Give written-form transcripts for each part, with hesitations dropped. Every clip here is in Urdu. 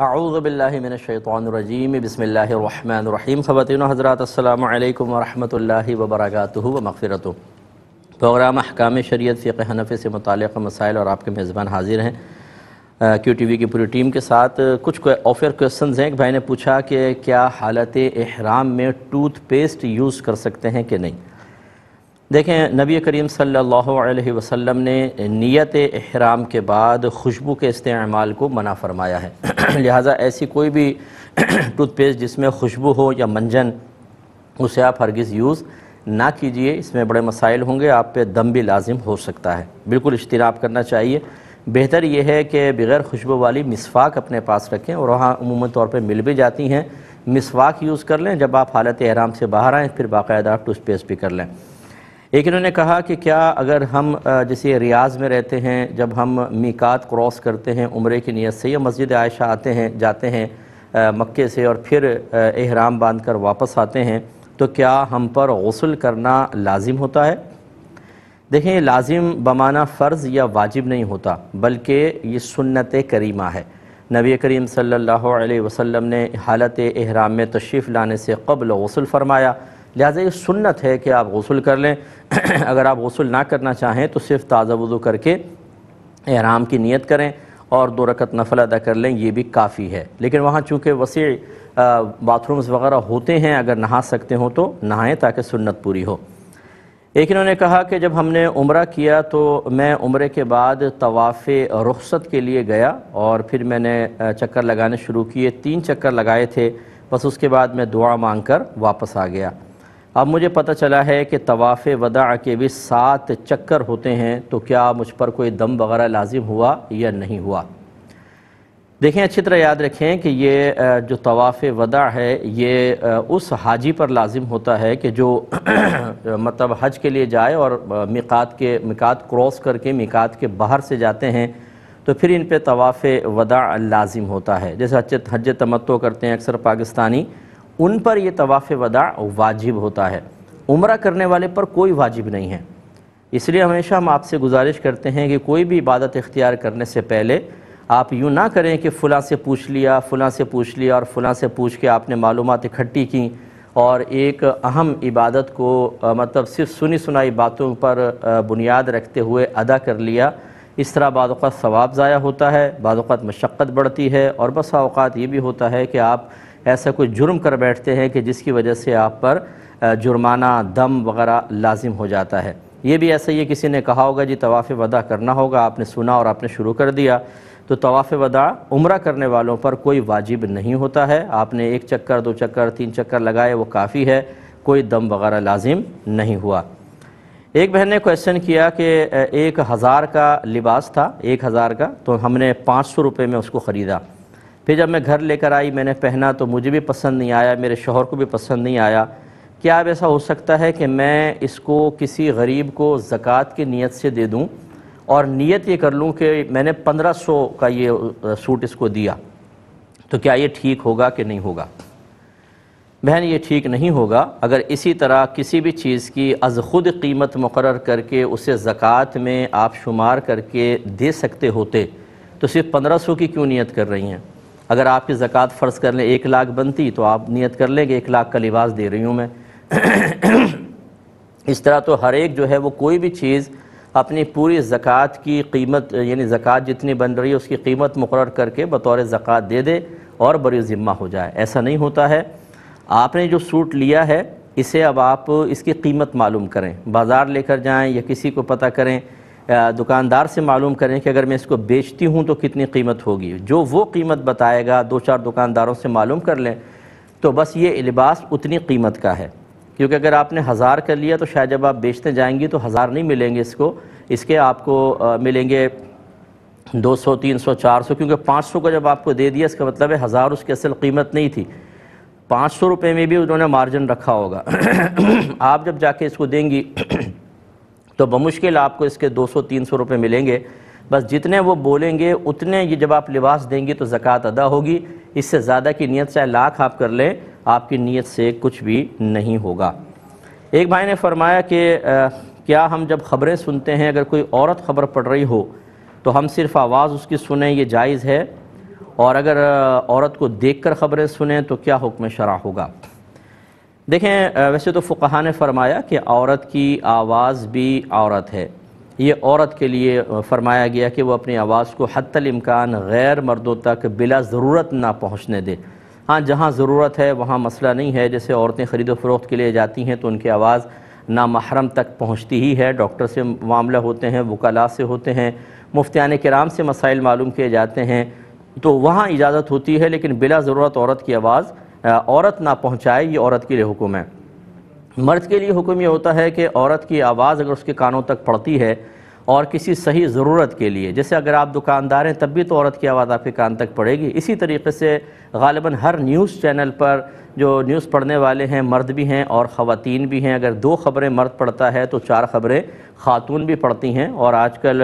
اعوذ باللہ من الشیطان الرجیم بسم اللہ الرحمن الرحیم۔ خواتین و حضرات السلام علیکم ورحمۃ اللہ وبرکاتہ و مغفرتہ۔ پروگرام احکام شریعت فقہ حنفی سے متعلق مسائل اور آپ کے میزبان حاضر ہیں کیو ٹی وی کی پوری ٹیم کے ساتھ۔ کچھ آفر کویسچنز ہیں۔ ایک بھائی نے پوچھا کہ کیا حالت احرام میں ٹوتھ پیسٹ یوز کر سکتے ہیں کہ نہیں؟ دیکھیں، نبی کریم صلی اللہ علیہ وسلم نے نیت احرام کے بعد خوشبو کے استعمال کو منع فرمایا ہے، لہٰذا ایسی کوئی بھی ٹوتھ پیسٹ جس میں خوشبو ہو یا منجن، اسے آپ ہرگز یوز نہ کیجئے۔ اس میں بڑے مسائل ہوں گے، آپ پہ دم بھی لازم ہو سکتا ہے، بالکل اجتناب کرنا چاہیے۔ بہتر یہ ہے کہ بغیر خوشبو والی مسواک اپنے پاس رکھیں، اور وہاں عموماً طور پہ مل بھی جاتی ہیں، مسواک یوز کر لیں۔ جب آپ حالت احرام سے باہر آئیں پھر باقاعدہ آپ ٹوتھ پیسٹ بھی کر لیں۔ ایک انہوں نے کہا کہ کیا اگر ہم جیسے ریاض میں رہتے ہیں، جب ہم میقات کراس کرتے ہیں عمرے کی نیت سے، یا مسجد عائشہ جاتے ہیں مکے سے اور پھر احرام باندھ کر واپس آتے ہیں، تو کیا ہم پر غسل کرنا لازم ہوتا ہے؟ دیکھیں، لازم بمعنی فرض یا واجب نہیں ہوتا، بلکہ یہ سنت کریمہ ہے۔ نبی کریم صلی اللہ علیہ وسلم نے حالت احرام میں تشریف لانے سے قبل غسل فرمایا، لہٰذا یہ سنت ہے کہ آپ غسل کر لیں۔ اگر آپ غسل نہ کرنا چاہیں تو صرف تازہ وضو کر کے احرام کی نیت کریں اور 2 رکعت نفل ادا کر لیں، یہ بھی کافی ہے۔ لیکن وہاں چونکہ وسیع باتھ رومز وغیرہ ہوتے ہیں، اگر نہا سکتے ہوں تو نہائیں تاکہ سنت پوری ہو۔ ایک انہوں نے کہا کہ جب ہم نے عمرہ کیا تو میں عمرے کے بعد طواف رخصت کے لیے گیا، اور پھر میں نے چکر لگانے شروع کیے، 3 چکر لگائے تھے، بس اس کے بعد میں دعا مانگ کر واپس آ گیا۔ اب مجھے پتہ چلا ہے کہ طواف وداع کے بھی 7 چکر ہوتے ہیں، تو کیا مجھ پر کوئی دم وغیرہ لازم ہوا یا نہیں ہوا؟ دیکھیں، اچھی طرح یاد رکھیں کہ یہ جو طواف وداع ہے یہ اس حاجی پر لازم ہوتا ہے کہ جو مطلب حج کے لیے جائے اور میقات کراس کر کے میقات کے باہر سے جاتے ہیں، تو پھر ان پہ طواف وداع لازم ہوتا ہے۔ جیسے حج تمتع کرتے ہیں اکثر پاکستانی، ان پر یہ طواف وداع واجب ہوتا ہے۔ عمرہ کرنے والے پر کوئی واجب نہیں ہے۔ اس لیے ہمیشہ ہم آپ سے گزارش کرتے ہیں کہ کوئی بھی عبادت اختیار کرنے سے پہلے آپ یوں نہ کریں کہ فلاں سے پوچھ لیا، فلاں سے پوچھ لیا اور فلاں سے پوچھ کے آپ نے معلومات اکٹھی کیں اور ایک اہم عبادت کو مطلب صرف سنی سنائی باتوں پر بنیاد رکھتے ہوئے ادا کر لیا۔ اس طرح بعض اوقات ثواب ضائع ہوتا ہے، بعض اوقات مشقت بڑھتی ہے، اور بسا اوقات یہ بھی ہوتا ہے کہ آپ ایسا کوئی جرم کر بیٹھتے ہیں کہ جس کی وجہ سے آپ پر جرمانہ، دم وغیرہ لازم ہو جاتا ہے۔ یہ بھی ایسا ہی کسی نے کہا ہوگا جی طواف وداع کرنا ہوگا، آپ نے سنا اور آپ نے شروع کر دیا، تو طواف وداع عمرہ کرنے والوں پر کوئی واجب نہیں ہوتا ہے۔ آپ نے 1 چکر، 2 چکر، 3 چکر لگائے، وہ کافی ہے، کوئی دم وغیرہ لازم نہیں ہوا۔ ایک بہن نے کویسچن کیا کہ 1000 کا لباس تھا، 1000 کا، تو ہم نے 500 روپے میں اس کو خریدا۔ پھر جب میں گھر لے کر آئی، میں نے پہنا تو مجھے بھی پسند نہیں آیا، میرے شوہر کو بھی پسند نہیں آیا۔ کیا اب ایسا ہو سکتا ہے کہ میں اس کو کسی غریب کو زکوٰۃ کی نیت سے دے دوں اور نیت یہ کر لوں کہ میں نے 1500 کا یہ سوٹ اس کو دیا، تو کیا یہ ٹھیک ہوگا کہ نہیں ہوگا؟ بہن، یہ ٹھیک نہیں ہوگا۔ اگر اسی طرح کسی بھی چیز کی از خود قیمت مقرر کر کے اسے زکوٰۃ میں آپ شمار کر کے دے سکتے ہوتے تو صرف 1500 کی کیوں نیت کر رہی ہیں؟ اگر آپ کی زکوٰۃ فرض کر لیں 1 لاکھ بنتی تو آپ نیت کر لیں کہ 1 لاکھ کا لباس دے رہی ہوں میں۔ اس طرح تو ہر ایک جو ہے وہ کوئی بھی چیز اپنی پوری زکوٰۃ کی قیمت، یعنی زکوٰۃ جتنی بن رہی ہے اس کی قیمت مقرر کر کے بطور زکوٰۃ دے دے اور بری ذمہ ہو جائے۔ ایسا نہیں ہوتا ہے۔ آپ نے جو سوٹ لیا ہے اسے اب آپ اس کی قیمت معلوم کریں، بازار لے کر جائیں یا کسی کو پتہ کریں، دکاندار سے معلوم کریں کہ اگر میں اس کو بیچتی ہوں تو کتنی قیمت ہوگی۔ جو وہ قیمت بتائے گا 2-4 دکانداروں سے معلوم کر لیں، تو بس یہ لباس اتنی قیمت کا ہے۔ کیونکہ اگر آپ نے 1000 کر لیا تو شاید جب آپ بیچتے جائیں گی تو 1000 نہیں ملیں گے اس کے آپ کو ملیں گے 200، 300، 400، کیونکہ 500 کو جب آپ کو دے دیا اس کا مطلب ہے 1000 اس کی اصل قیمت نہیں تھی، 500 روپے میں بھی انہوں نے مارجن رکھا ہوگا۔ آپ جب جا کے اس کو دیں گی تو بمشکل آپ کو اس کے 200-300 روپے ملیں گے۔ بس جتنے وہ بولیں گے اتنے یہ جب آپ لباس دیں گی تو زکوٰۃ ادا ہوگی۔ اس سے زیادہ کی نیت چاہے لاکھ آپ کر لیں، آپ کی نیت سے کچھ بھی نہیں ہوگا۔ ایک بھائی نے فرمایا کہ کیا ہم جب خبریں سنتے ہیں، اگر کوئی عورت خبر پڑھ رہی ہو تو ہم صرف آواز اس کی سنیں، یہ جائز ہے؟ اور اگر عورت کو دیکھ کر خبریں سنیں تو کیا حکم شرع ہوگا؟ دیکھیں، ویسے تو فقہا نے فرمایا کہ عورت کی آواز بھی عورت ہے، یہ عورت کے لیے فرمایا گیا کہ وہ اپنی آواز کو حتی الامکان غیر مردوں تک بلا ضرورت نہ پہنچنے دے۔ ہاں، جہاں ضرورت ہے وہاں مسئلہ نہیں ہے، جیسے عورتیں خرید و فروخت کے لیے جاتی ہیں تو ان کی آواز نامحرم تک پہنچتی ہی ہے، ڈاکٹر سے معاملہ ہوتے ہیں، وکلاء سے ہوتے ہیں، مفتیان کرام سے مسائل معلوم کیے جاتے ہیں، تو وہاں اجازت ہوتی ہے، لیکن بلا ضرورت عورت کی آواز عورت نہ پہنچائے، یہ عورت کے لیے حکم ہے۔ مرد کے لیے حکم یہ ہوتا ہے کہ عورت کی آواز اگر اس کے کانوں تک پڑتی ہے اور کسی صحیح ضرورت کے لیے، جیسے اگر آپ دکاندار ہیں تب بھی تو عورت کی آواز آپ کے کان تک پڑے گی، اسی طریقے سے غالباً ہر نیوز چینل پر جو نیوز پڑھنے والے ہیں مرد بھی ہیں اور خواتین بھی ہیں، اگر 2 خبریں مرد پڑھتا ہے تو 4 خبریں خاتون بھی پڑھتی ہیں، اور آج کل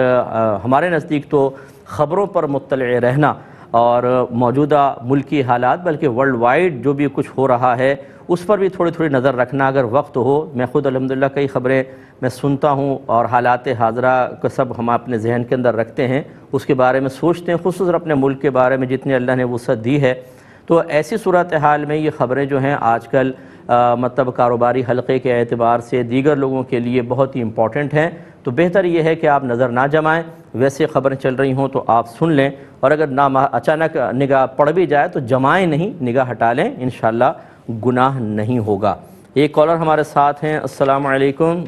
ہمارے نزدیک تو خبروں پر مطلع رہنا اور موجودہ ملکی حالات بلکہ ورلڈ وائڈ جو بھی کچھ ہو رہا ہے اس پر بھی تھوڑی نظر رکھنا اگر وقت ہو۔ میں خود الحمدللہ کئی خبریں میں سنتا ہوں اور حالات حاضرہ کو سب ہم اپنے ذہن کے اندر رکھتے ہیں، اس کے بارے میں سوچتے ہیں، خصوصاً اپنے ملک کے بارے میں جتنی اللہ نے وسعت دی ہے۔ تو ایسی صورتحال میں یہ خبریں جو ہیں آج کل مطلب کاروباری حلقے کے اعتبار سے دیگر لوگوں کے لیے بہت ہی امپورٹنٹ ہیں، تو بہتر یہ ہے کہ آپ نظر نہ جمائیں، ویسے خبریں چل رہی ہوں تو آپ سن لیں، اور اگر اچانک نگاہ پڑ بھی جائے تو جمائیں نہیں، نگاہ ہٹا لیں، انشاءاللہ گناہ نہیں ہوگا۔ ایک کالر ہمارے ساتھ ہیں۔ السلام علیکم۔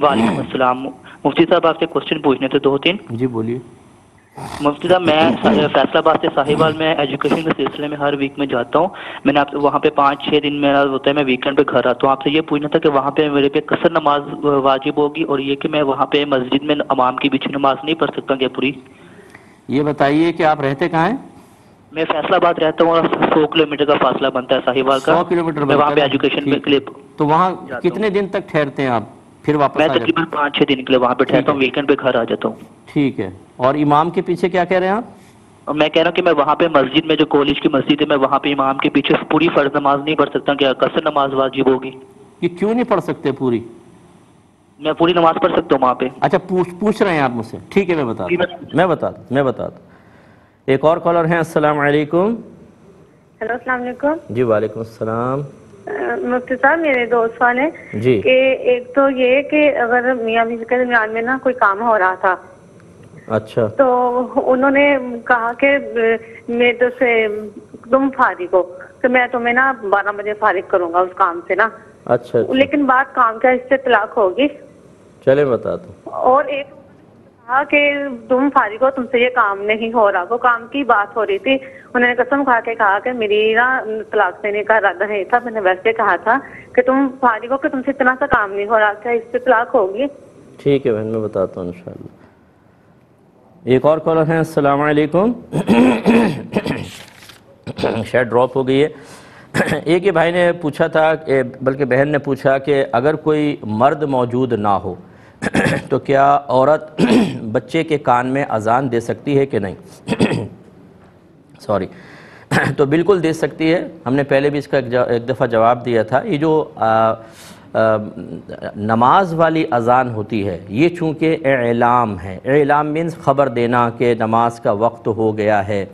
وعلیکم السلام۔ مفتی صاحب آپ سے کوسچن پوچھنے تھے 2-3۔ جی بولیے۔ مفتی صاحب میں فیصل آباد سے ساہیوال میں ایجوکیشن کے سلسلے میں ہر ویک میں جاتا ہوں، میں نے آپ سے وہاں پہ 5-6 دن میرا ہوتا ہے، میں ویکینڈ پہ گھر آتا ہوں۔ آپ سے یہ پوچھنا تھا کہ وہاں پہ میرے پہ قصر نماز واجب ہوگی، اور یہ کہ میں وہاں پہ مسجد میں امام کے پیچھے نماز نہیں پڑھ سکتا کیا پوری؟ یہ بتائیے کہ آپ رہتے کہاں ہیں؟ میں فیصل آباد رہتا ہوں اور 100 کلومیٹر کا فاصلہ بنتا ہے ساہیوال کا۔ 100 کلومیٹر میں وہاں پہ ایجوکیشن کے لیے تو وہاں کتنے دن تک ٹھہرتے ہیں آپ پھر واپس میں آ جاتے؟ تقریباً 5-6 دن کے لیے وہاں پہ ٹھہرتا ہوں، ویکینڈ پہ گھر آ جاتا ہوں۔ ٹھیک ہے، اور امام کے پیچھے کیا کہہ رہے ہیں آپ؟ میں کہہ رہا ہوں کہ میں وہاں پہ مسجد میں جو کالج کی مسجد ہے میں وہاں پہ امام کے پیچھے پوری فرض نماز نہیں پڑھ سکتا، کیا قصر نماز واجب ہوگی؟ یہ کیوں نہیں پڑھ سکتے پوری؟ میں پوری نماز پڑھ سکتا ہوں وہاں پہ۔ اچھا پوچھ رہے ہیں آپ مجھ سے، ٹھیک ہے، میں بتا دوں۔ ایک اور کالر ہیں۔ السلام علیکم۔ ہیلو، السلام علیکم۔ جی وعلیکم السلام۔ مفتی صاحب میرے 2 سوال ہیں جی۔ کہ ایک تو یہ کہ اگر میاں بیوی کے درمیان میں نا کوئی کام ہو رہا تھا، اچھا، تو انہوں نے کہا کہ میں تو سے تم فارغ ہو تو میں تمہیں نا 12 بجے فارغ کروں گا اس کام سے نا، اچھا، لیکن بات کام کا اس سے طلاق ہوگی۔ چلے بتا دوں۔ اور ایک کہا کہ تم فارغ ہو، تم سے یہ کام نہیں ہو رہا، وہ کام کی بات ہو رہی تھی، انہوں نے قسم کھا کے کہا کہ میری نا طلاق دینے کا ارادہ نہیں تھا، میں نے ویسے کہا تھا کہ تم فارغ ہو کہ تم سے اتنا سا کام نہیں ہو رہا، کیا اس سے طلاق ہوگی؟ ٹھیک ہے بہن، میں بتاتا ہوں انشاءاللہ۔ ایک اور کالر ہیں۔ السلام علیکم۔ شاید ڈراپ ہو گئی ہے۔ ایک ہی بھائی نے پوچھا تھا، بلکہ بہن نے پوچھا کہ اگر کوئی مرد موجود نہ ہو تو کیا عورت بچے کے کان میں اذان دے سکتی ہے کہ نہیں؟ سوری، تو بالکل دے سکتی ہے۔ ہم نے پہلے بھی اس کا ایک دفعہ جواب دیا تھا۔ یہ جو نماز والی اذان ہوتی ہے یہ چونکہ اعلام ہے، اعلام مینز خبر دینا کہ نماز کا وقت ہو گیا ہے،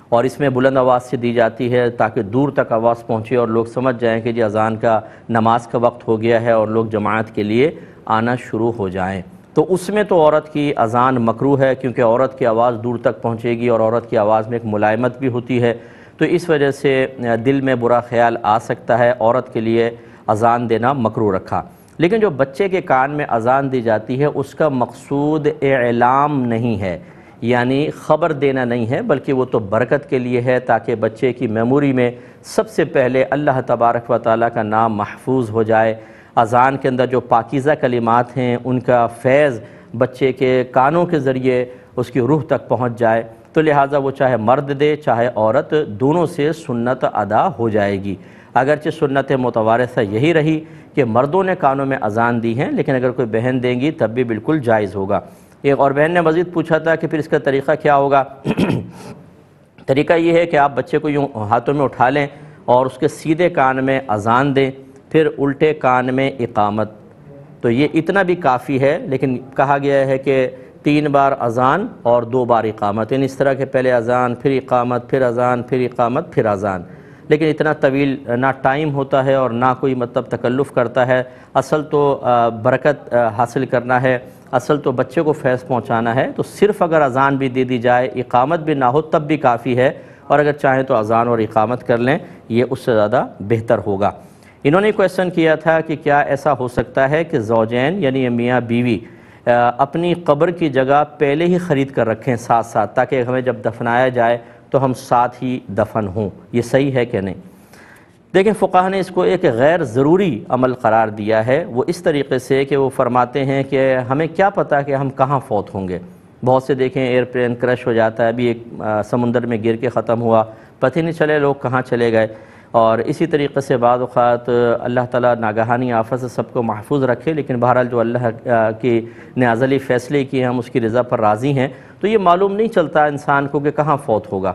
اور اس میں بلند آواز سے دی جاتی ہے تاکہ دور تک آواز پہنچے اور لوگ سمجھ جائیں کہ جی اذان کا نماز کا وقت ہو گیا ہے اور لوگ جماعت کے لیے آنا شروع ہو جائیں۔ تو اس میں تو عورت کی اذان مکروہ ہے، کیونکہ عورت کی آواز دور تک پہنچے گی اور عورت کی آواز میں ایک ملائمت بھی ہوتی ہے، تو اس وجہ سے دل میں برا خیال آ سکتا ہے، عورت کے لیے اذان دینا مکروہ رکھا۔ لیکن جو بچے کے کان میں اذان دی جاتی ہے اس کا مقصود اعلام نہیں ہے، یعنی خبر دینا نہیں ہے، بلکہ وہ تو برکت کے لیے ہے تاکہ بچے کی میموری میں سب سے پہلے اللہ تبارک و تعالیٰ کا نام محفوظ ہو جائے، اذان کے اندر جو پاکیزہ کلمات ہیں ان کا فیض بچے کے کانوں کے ذریعے اس کی روح تک پہنچ جائے، تو لہٰذا وہ چاہے مرد دے چاہے عورت، دونوں سے سنت ادا ہو جائے گی۔ اگرچہ سنت متوارثہ یہی رہی کہ مردوں نے کانوں میں اذان دی ہیں، لیکن اگر کوئی بہن دیں گی تب بھی بالکل جائز ہوگا۔ ایک اور بہن نے مزید پوچھا تھا کہ پھر اس کا طریقہ کیا ہوگا؟ طریقہ یہ ہے کہ آپ بچے کو یوں ہاتھوں میں اٹھا لیں اور اس کے سیدھے کان میں اذان دیں، پھر الٹے کان میں اقامت، تو یہ اتنا بھی کافی ہے، لیکن کہا گیا ہے کہ 3 بار اذان اور 2 بار اقامت، یعنی اس طرح کہ پہلے اذان پھر اقامت پھر اذان پھر اقامت پھر اذان، لیکن اتنا طویل نہ ٹائم ہوتا ہے اور نہ کوئی مطلب تکلف کرتا ہے۔ اصل تو برکت حاصل کرنا ہے، اصل تو بچے کو فیض پہنچانا ہے، تو صرف اگر اذان بھی دے دی جائے اقامت بھی نہ ہو تب بھی کافی ہے، اور اگر چاہیں تو اذان اور اقامت کر لیں، یہ اس سے زیادہ بہتر ہوگا۔ انہوں نے کویسچن کیا تھا کہ کیا ایسا ہو سکتا ہے کہ زوجین یعنی میاں بیوی اپنی قبر کی جگہ پہلے ہی خرید کر رکھیں ساتھ ساتھ، تاکہ ہمیں جب دفنایا جائے تو ہم ساتھ ہی دفن ہوں، یہ صحیح ہے کہ نہیں؟ دیکھیں فقہا نے اس کو ایک غیر ضروری عمل قرار دیا ہے، وہ اس طریقے سے کہ وہ فرماتے ہیں کہ ہمیں کیا پتہ کہ ہم کہاں فوت ہوں گے۔ بہت سے دیکھیں ایئرپلین کرش ہو جاتا ہے، ابھی ایک سمندر میں گر کے ختم ہوا، پتہ ہی نہیں چلے لوگ کہاں چلے گئے۔ اور اسی طریقے سے بعض اوقات اللہ تعالیٰ ناگہانی آفت سے سب کو محفوظ رکھے، لیکن بہرحال جو اللہ کی نے ازلی فیصلے کیے ہم اس کی رضا پر راضی ہیں، تو یہ معلوم نہیں چلتا انسان کو کہ کہاں فوت ہوگا۔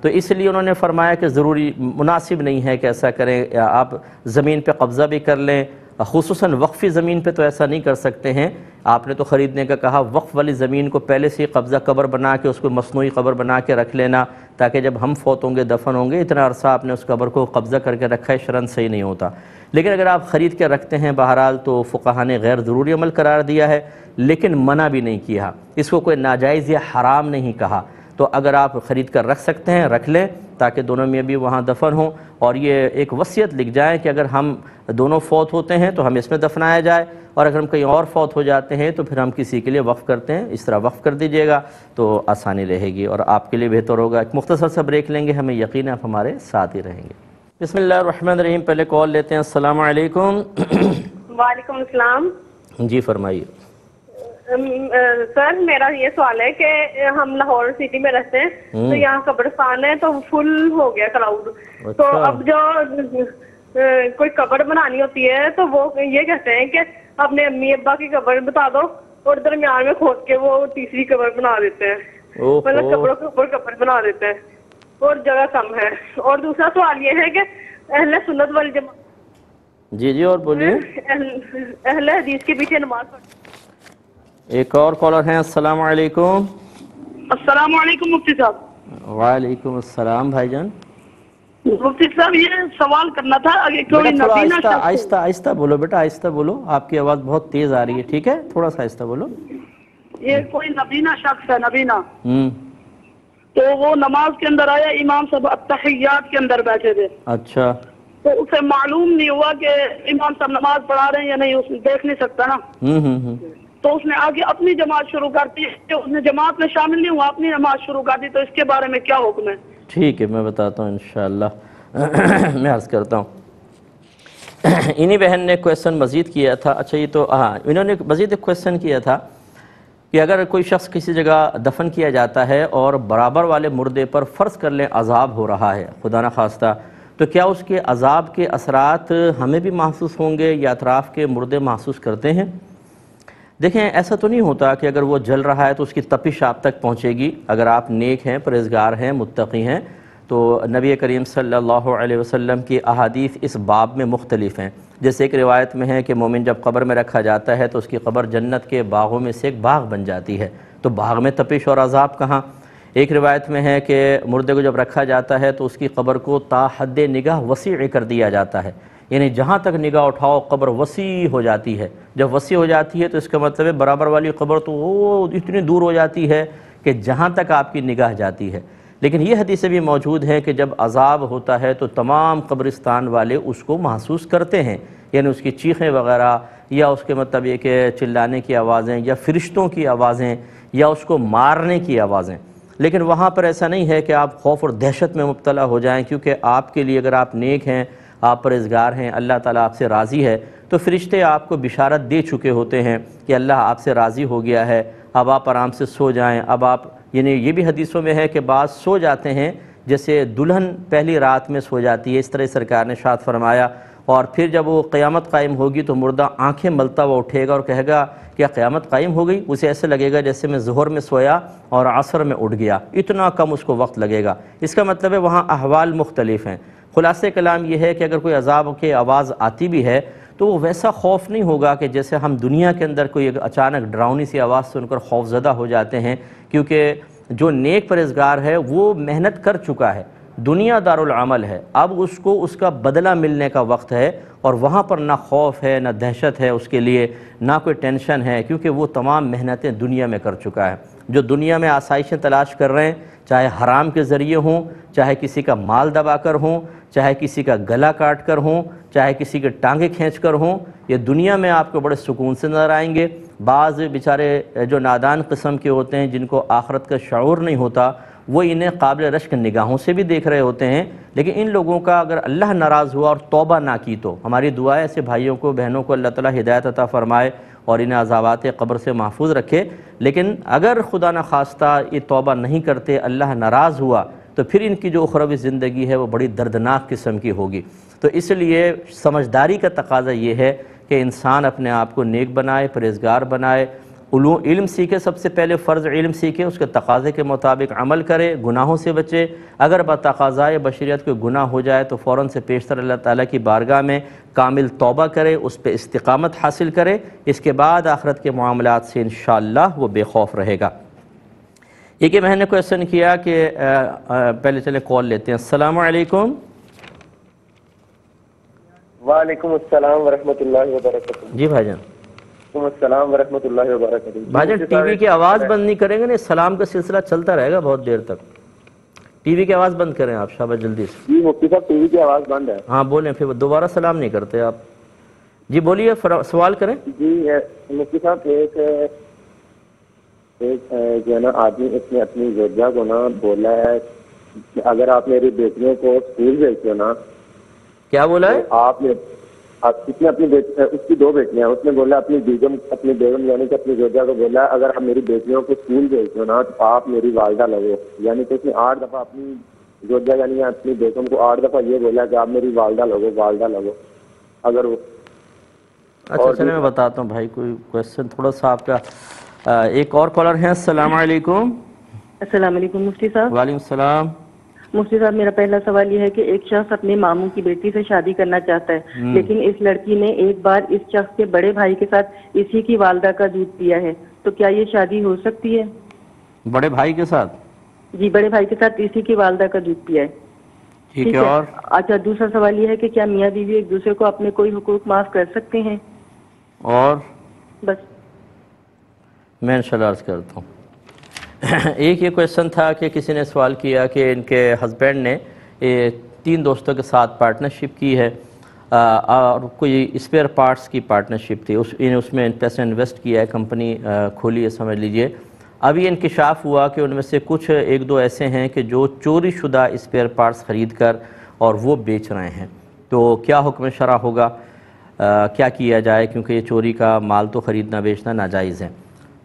تو اس لیے انہوں نے فرمایا کہ ضروری مناسب نہیں ہے کہ ایسا کریں، آپ زمین پہ قبضہ بھی کر لیں، خصوصاً وقفی زمین پہ تو ایسا نہیں کر سکتے ہیں۔ آپ نے تو خریدنے کا کہا، وقف والی زمین کو پہلے سے قبضہ قبر بنا کے اس کو مصنوعی قبر بنا کے رکھ لینا، تاکہ جب ہم فوت ہوں گے دفن ہوں گے اتنا عرصہ آپ نے اس قبر کو قبضہ کر کے رکھا ہے، شرعاً صحیح نہیں ہوتا۔ لیکن اگر آپ خرید کے رکھتے ہیں بہرحال تو فقہا نے غیر ضروری عمل قرار دیا ہے، لیکن منع بھی نہیں کیا، اس کو کوئی ناجائز یا حرام نہیں کہا۔ تو اگر آپ خرید کر رکھ سکتے ہیں رکھ لیں، تاکہ دونوں میں بھی وہاں دفن ہوں، اور یہ ایک وصیت لکھ جائیں کہ اگر ہم دونوں فوت ہوتے ہیں تو ہم اس میں دفنایا جائے، اور اگر ہم کہیں اور فوت ہو جاتے ہیں تو پھر ہم کسی کے لیے وقف کرتے ہیں، اس طرح وقف کر دیجئے گا تو آسانی رہے گی اور آپ کے لیے بہتر ہوگا۔ ایک مختصر سا بریک لیں گے، ہمیں یقین ہے آپ ہمارے ساتھ ہی رہیں گے۔ بسم اللہ الرحمن الرحیم، پہلے کال لیتے ہیں۔ السلام علیکم۔ وعلیکم السلام۔ جی فرمائیے۔ سر میرا یہ سوال ہے کہ ہم لاہور سٹی میں رہتے ہیں، تو یہاں قبرستان ہے تو فل ہو گیا کراؤڈ، تو اب جو کوئی قبر بنانی ہوتی ہے تو وہ یہ کہتے ہیں کہ اپنے امی ابا کی قبر بتا دو، اور درمیان میں کھود کے وہ تیسری قبر بنا دیتے ہیں، مطلب قبروں کے اوپر قبر بنا دیتے ہیں، اور جگہ کم ہے۔ اور دوسرا سوال یہ ہے کہ اہل سنت والجماعت جی اور بولیے۔ اہل حدیث کے پیچھے نماز پڑھتے۔ ایک اور کالر ہیں۔ السلام علیکم۔ السلام علیکم مفتی صاحب۔ وعلیکم السلام بھائی جان۔ مفتی صاحب یہ سوال کرنا تھا، اگر کوئی نبینا شخص، آہستہ آہستہ بولو بیٹا، آہستہ بولو، آپ کی آواز بہت تیز آ رہی ہے، ٹھیک ہے؟ تھوڑا سا آہستہ بولو۔ یہ کوئی نبینا شخص ہے، نبینا، تو وہ نماز کے اندر آیا، امام صاحب التحیات کے اندر بیٹھے تھے، اچھا، تو اسے معلوم نہیں ہوا کہ امام صاحب نماز پڑھا رہے ہیں یا نہیں، اس دیکھ نہیں سکتا نا، تو اس نے آگے اپنی جماعت شروع کر دی، اس نے جماعت میں شامل نہیں ہوا، اپنی نماز شروع کر دی، تو اس کے بارے میں کیا حکم ہے؟ ٹھیک ہے میں بتاتا ہوں انشاءاللہ۔ میں عرض کرتا ہوں، انہی بہن نے کویسچن مزید کیا تھا، اچھا یہ تو انہوں نے مزید ایک کویسچن کیا تھا کہ اگر کوئی شخص کسی جگہ دفن کیا جاتا ہے اور برابر والے مردے پر فرض کر لیں عذاب ہو رہا ہے خدا نخواستہ، تو کیا اس کے عذاب کے اثرات ہمیں بھی محسوس ہوں گے یا اطراف کے مردے محسوس کرتے ہیں؟ دیکھیں ایسا تو نہیں ہوتا کہ اگر وہ جل رہا ہے تو اس کی تپش آپ تک پہنچے گی۔ اگر آپ نیک ہیں، پرہیزگار ہیں، متقی ہیں، تو نبی کریم صلی اللہ علیہ وسلم کی احادیث اس باب میں مختلف ہیں۔ جیسے ایک روایت میں ہے کہ مومن جب قبر میں رکھا جاتا ہے تو اس کی قبر جنت کے باغوں میں سے ایک باغ بن جاتی ہے، تو باغ میں تپش اور عذاب کہاں؟ ایک روایت میں ہے کہ مردے کو جب رکھا جاتا ہے تو اس کی قبر کو تا حد نگاہ وسیع کر دیا جاتا ہے، یعنی جہاں تک نگاہ اٹھاؤ قبر وسیع ہو جاتی ہے۔ جب وسیع ہو جاتی ہے تو اس کا مطلب ہے برابر والی قبر تو وہ اتنی دور ہو جاتی ہے کہ جہاں تک آپ کی نگاہ جاتی ہے۔ لیکن یہ حدیثیں بھی موجود ہیں کہ جب عذاب ہوتا ہے تو تمام قبرستان والے اس کو محسوس کرتے ہیں، یعنی اس کی چیخیں وغیرہ، یا اس کے مطلب یہ کہ چلانے کی آوازیں، یا فرشتوں کی آوازیں، یا اس کو مارنے کی آوازیں۔ لیکن وہاں پر ایسا نہیں ہے کہ آپ خوف اور دہشت میں مبتلا ہو جائیں، کیونکہ آپ کے لیے اگر آپ نیک ہیں، آپ پرہیزگار ہیں، اللہ تعالیٰ آپ سے راضی ہے، تو فرشتے آپ کو بشارت دے چکے ہوتے ہیں کہ اللہ آپ سے راضی ہو گیا ہے، اب آپ آرام سے سو جائیں۔ اب آپ یعنی یہ بھی حدیثوں میں ہے کہ بعض سو جاتے ہیں جیسے دلہن پہلی رات میں سو جاتی ہے، اس طرح سرکار نے ارشاد فرمایا، اور پھر جب وہ قیامت قائم ہوگی تو مردہ آنکھیں ملتا ہوا اٹھے گا اور کہے گا کیا قیامت قائم ہو گئی؟ اسے ایسے لگے گا جیسے میں ظہر میں سویا اور عصر میں اٹھ گیا، اتنا کم اس کو وقت لگے گا۔ اس کا مطلب ہے وہاں احوال مختلف ہیں۔ خلاصہ کلام یہ ہے کہ اگر کوئی عذاب کی آواز آتی بھی ہے تو وہ ویسا خوف نہیں ہوگا کہ جیسے ہم دنیا کے اندر کوئی ایک اچانک ڈراؤنی سی آواز سن کر خوف زدہ ہو جاتے ہیں، کیونکہ جو نیک پرہیزگار ہے وہ محنت کر چکا ہے، دنیا دارالعمل ہے، اب اس کو اس کا بدلہ ملنے کا وقت ہے، اور وہاں پر نہ خوف ہے نہ دہشت ہے اس کے لیے، نہ کوئی ٹینشن ہے، کیونکہ وہ تمام محنتیں دنیا میں کر چکا ہے۔ جو دنیا میں آسائشیں تلاش کر رہے ہیں، چاہے حرام کے ذریعے ہوں، چاہے کسی کا مال دبا کر ہوں، چاہے کسی کا گلا کاٹ کر ہوں، چاہے کسی کے ٹانگیں کھینچ کر ہوں، یہ دنیا میں آپ کو بڑے سکون سے نظر آئیں گے۔ بعض بیچارے جو نادان قسم کے ہوتے ہیں، جن کو آخرت کا شعور نہیں ہوتا، وہ انہیں قابل رشک نگاہوں سے بھی دیکھ رہے ہوتے ہیں، لیکن ان لوگوں کا اگر اللہ ناراض ہوا اور توبہ نہ کی تو ہماری دعا ہے ایسے بھائیوں کو، بہنوں کو اللہ تعالیٰ ہدایت عطا فرمائے اور انہیں عذابات قبر سے محفوظ رکھے۔ لیکن اگر خدا نخواستہ یہ توبہ نہیں کرتے، اللہ ناراض ہوا، تو پھر ان کی جو اخروی زندگی ہے وہ بڑی دردناک قسم کی ہوگی۔ تو اس لیے سمجھداری کا تقاضا یہ ہے کہ انسان اپنے آپ کو نیک بنائے، پرہیزگار بنائے، علم سیکھے، سب سے پہلے فرض علم سیکھے، اس کے تقاضے کے مطابق عمل کرے، گناہوں سے بچے۔ اگر بتقاضائے بشریت کوئی گناہ ہو جائے تو فوراً سے پیشتر اللہ تعالیٰ کی بارگاہ میں کامل توبہ کرے، اس پہ استقامت حاصل کرے، اس کے بعد آخرت کے معاملات سے انشاءاللہ وہ بے خوف رہے گا۔ ایک میں نے کویسچن کیا کہ پہلے چلیں کال لیتے ہیں۔ السلام علیکم۔ وعلیکم السلام ورحمۃ اللہ وبرکاتہ۔ جی بھائی جان۔ وعلیکم السلام ورحمۃ اللہ وبرکاتہ۔ بھائی جان ٹی وی کی آواز بند نہیں کریں گے، نہیں سلام کا سلسلہ چلتا رہے گا بہت دیر تک۔ ٹی وی کی آواز بند کریں آپ شاباش جلدی سے۔ جی مفتی صاحب ٹی وی کی آواز بند ہے۔ ہاں بولیں، پھر دوبارہ سلام نہیں کرتے آپ۔ جی بولیے، سوال کریں۔ جی مفتی صاحب ایک جو ہے نا آدمی اس نے اپنی زوجہ کو نا بولا ہے کہ اگر آپ میری بیٹیوں کو اسکول بھیجتے ہو نا، کیا بولا ہے؟ آپ نے اس نے اپنی اس کی 2 بیٹیاں ہیں، اس نے بولا اپنی بیگم یعنی کہ اپنی زوجہ کو بولا اگر ہم میری بیٹیوں کو اسکول بھیجتے ہو نا تو آپ میری والدہ لگو، یعنی کہ اس نے 8 دفعہ اپنی زوجہ یعنی اپنی بیگم کو 8 دفعہ یہ بولا کہ آپ میری والدہ لگو والدہ لگو۔ اگر وہ اچھا چلیں میں بتاتا ہوں بھائی، کوئی کویسچن تھوڑا سا آپ کا۔ ایک اور کالر ہیں۔ السلام علیکم۔ السلام علیکم مفتی صاحب۔ وعلیکم السلام۔ مفتی صاحب میرا پہلا سوال یہ ہے کہ ایک شخص اپنے ماموں کی بیٹی سے شادی کرنا چاہتا ہے، لیکن اس لڑکی نے ایک بار اس شخص کے بڑے بھائی کے ساتھ اسی کی والدہ کا دودھ پیا ہے، تو کیا یہ شادی ہو سکتی ہے؟ بڑے بھائی کے ساتھ؟ جی بڑے بھائی کے ساتھ اسی کی والدہ کا دودھ پیا ہے۔ ٹھیک ہے۔ اور اچھا دوسرا سوال یہ ہے کہ کیا میاں بیوی ایک دوسرے کو اپنے کوئی حقوق معاف کر سکتے ہیں؟ اور بس میں انشاءاللہ عرض کرتا ہوں۔ ایک یہ کویسچن تھا کہ کسی نے سوال کیا کہ ان کے ہسبینڈ نے 3 دوستوں کے ساتھ پارٹنرشپ کی ہے، اور کوئی اسپیئر پارٹس کی پارٹنرشپ تھی، اس میں پیسے انویسٹ کیا ہے، کمپنی کھولی ہے سمجھ لیجئے۔ اب یہ انکشاف ہوا کہ ان میں سے کچھ 1-2 ایسے ہیں کہ جو چوری شدہ اسپیئر پارٹس خرید کر اور وہ بیچ رہے ہیں، تو کیا حکم شرع ہوگا، کیا کیا جائے، کیونکہ یہ چوری کا مال تو خریدنا بیچنا ناجائز ہے۔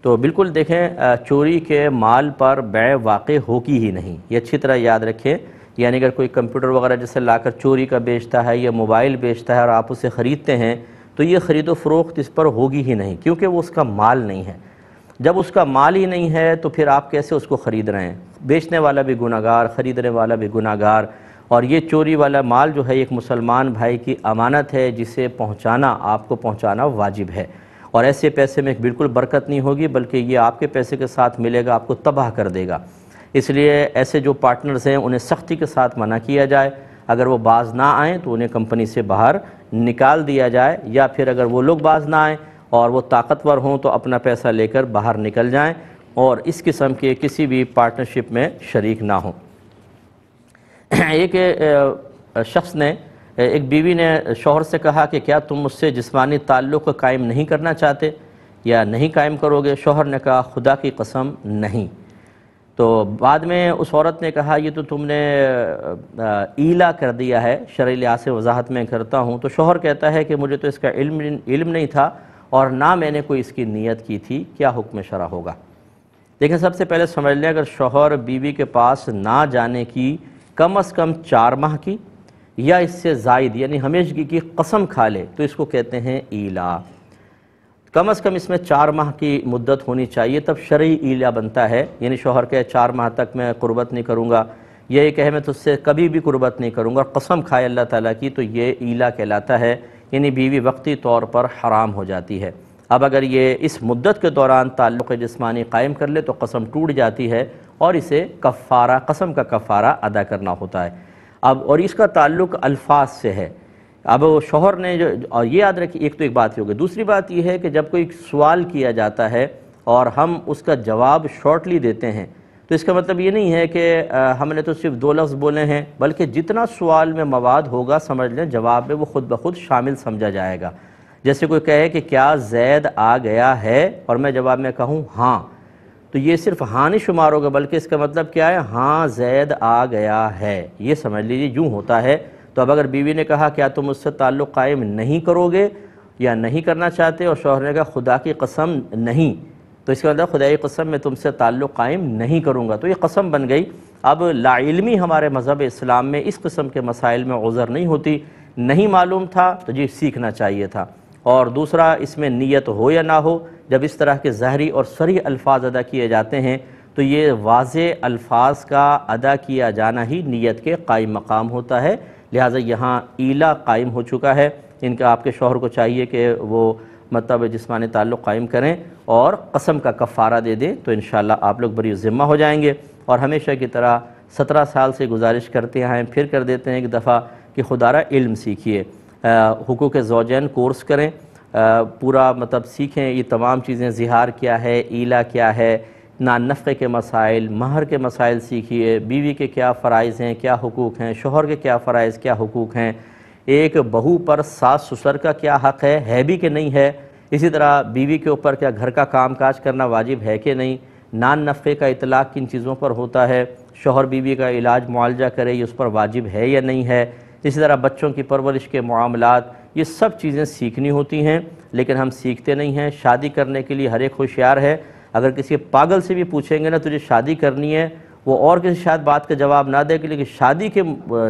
تو بالکل دیکھیں چوری کے مال پر بیع واقع ہوگی ہی نہیں، یہ اچھی طرح یاد رکھیں۔ یعنی اگر کوئی کمپیوٹر وغیرہ جیسے لا کر چوری کا بیچتا ہے یا موبائل بیچتا ہے اور آپ اسے خریدتے ہیں تو یہ خرید و فروخت اس پر ہوگی ہی نہیں، کیونکہ وہ اس کا مال نہیں ہے۔ جب اس کا مال ہی نہیں ہے تو پھر آپ کیسے اس کو خرید رہے ہیں؟ بیچنے والا بھی گناہگار، خریدنے والا بھی گناہگار، اور یہ چوری والا مال جو ہے ایک مسلمان بھائی کی امانت ہے جسے پہنچانا، آپ کو پہنچانا واجب ہے، اور ایسے پیسے میں بالکل برکت نہیں ہوگی، بلکہ یہ آپ کے پیسے کے ساتھ ملے گا، آپ کو تباہ کر دے گا۔ اس لیے ایسے جو پارٹنرز ہیں انہیں سختی کے ساتھ منع کیا جائے، اگر وہ باز نہ آئیں تو انہیں کمپنی سے باہر نکال دیا جائے، یا پھر اگر وہ لوگ باز نہ آئیں اور وہ طاقتور ہوں تو اپنا پیسہ لے کر باہر نکل جائیں اور اس قسم کے کسی بھی پارٹنرشپ میں شریک نہ ہوں۔ ایک شخص نے، ایک بیوی نے شوہر سے کہا کہ کیا تم مجھ سے جسمانی تعلق قائم نہیں کرنا چاہتے یا نہیں قائم کرو گے؟ شوہر نے کہا خدا کی قسم نہیں۔ تو بعد میں اس عورت نے کہا یہ تو تم نے ایلا کر دیا ہے، شرعی لحاظ سے وضاحت میں کرتا ہوں۔ تو شوہر کہتا ہے کہ مجھے تو اس کا علم نہیں تھا اور نہ میں نے کوئی اس کی نیت کی تھی، کیا حکم شرع ہوگا؟ لیکن سب سے پہلے سمجھ لیں، اگر شوہر بیوی کے پاس نہ جانے کی کم از کم 4 ماہ کی یا اس سے زائد یعنی ہمیشگی کی قسم کھا لے تو اس کو کہتے ہیں ایلا۔ کم از کم اس میں 4 ماہ کی مدت ہونی چاہیے، تب شرعی ایلا بنتا ہے۔ یعنی شوہر کہے 4 ماہ تک میں قربت نہیں کروں گا، یہ کہے میں تجھ سے کبھی بھی قربت نہیں کروں گا، اور قسم کھائے اللہ تعالیٰ کی، تو یہ ایلا کہلاتا ہے۔ یعنی بیوی وقتی طور پر حرام ہو جاتی ہے۔ اب اگر یہ اس مدت کے دوران تعلق جسمانی قائم کر لے تو قسم ٹوٹ جاتی ہے اور اسے کفارہ، قسم کا کفارہ ادا کرنا ہوتا ہے۔ اب اور اس کا تعلق الفاظ سے ہے۔ اب شوہر نے اور یہ یاد رکھیں، ایک تو ایک بات ہی ہوگی، دوسری بات یہ ہے کہ جب کوئی سوال کیا جاتا ہے اور ہم اس کا جواب شارٹلی دیتے ہیں تو اس کا مطلب یہ نہیں ہے کہ ہم نے تو صرف 2 لفظ بولے ہیں، بلکہ جتنا سوال میں مواد ہوگا سمجھ لیں جواب میں وہ خود بخود شامل سمجھا جائے گا۔ جیسے کوئی کہے کہ کیا زید آ گیا ہے اور میں جواب میں کہوں ہاں، تو یہ صرف ہاں نہیں شمار ہوگا، بلکہ اس کا مطلب کیا ہے، ہاں زید آ گیا ہے، یہ سمجھ لیجیے یوں ہوتا ہے۔ تو اب اگر بیوی نے کہا کیا تم اس سے تعلق قائم نہیں کرو گے یا نہیں کرنا چاہتے، اور شوہر نے کہا خدا کی قسم نہیں، تو اس کا مطلب خدا کی قسم میں تم سے تعلق قائم نہیں کروں گا، تو یہ قسم بن گئی۔ اب لا علمی ہمارے مذہب اسلام میں اس قسم کے مسائل میں عذر نہیں ہوتی، نہیں معلوم تھا تو جی سیکھنا چاہیے تھا۔ اور دوسرا، اس میں نیت ہو یا نہ ہو، جب اس طرح کے ظاہری اور صریح الفاظ ادا کیے جاتے ہیں تو یہ واضح الفاظ کا ادا کیا جانا ہی نیت کے قائم مقام ہوتا ہے، لہٰذا یہاں ایلا قائم ہو چکا ہے۔ ان کا آپ کے شوہر کو چاہیے کہ وہ مطلب جسمانی تعلق قائم کریں اور قسم کا کفارہ دے دیں، تو انشاءاللہ آپ لوگ بری ذمہ ہو جائیں گے۔ اور ہمیشہ کی طرح 17 سال سے گزارش کرتے ہیں، پھر کر دیتے ہیں ایک دفعہ کہ خدا را علم سیکھیے، حقوق زوجین کورس کریں، پورا مطلب سیکھیں، یہ تمام چیزیں، زہار کیا ہے، ایلا کیا ہے، نان نفقے کے مسائل، مہر کے مسائل سیکھیے، بیوی کے کیا فرائض ہیں، کیا حقوق ہیں، شوہر کے کیا فرائض، کیا حقوق ہیں، ایک بہو پر ساس سسر کا کیا حق ہے بھی کہ نہیں ہے، اسی طرح بیوی کے اوپر کیا گھر کا کام کاج کرنا واجب ہے کہ نہیں، نان نفقے کا اطلاق کن چیزوں پر ہوتا ہے، شوہر بیوی کا علاج معالجہ کرے یہ اس پر واجب ہے یا نہیں ہے، اسی طرح بچوں کی پرورش کے معاملات، یہ سب چیزیں سیکھنی ہوتی ہیں، لیکن ہم سیکھتے نہیں ہیں۔ شادی کرنے کے لیے ہر ایک ہوشیار ہے، اگر کسی پاگل سے بھی پوچھیں گے نا تجھے شادی کرنی ہے، وہ اور کسی شاید بات کا جواب نہ دے کہ لیکن شادی کے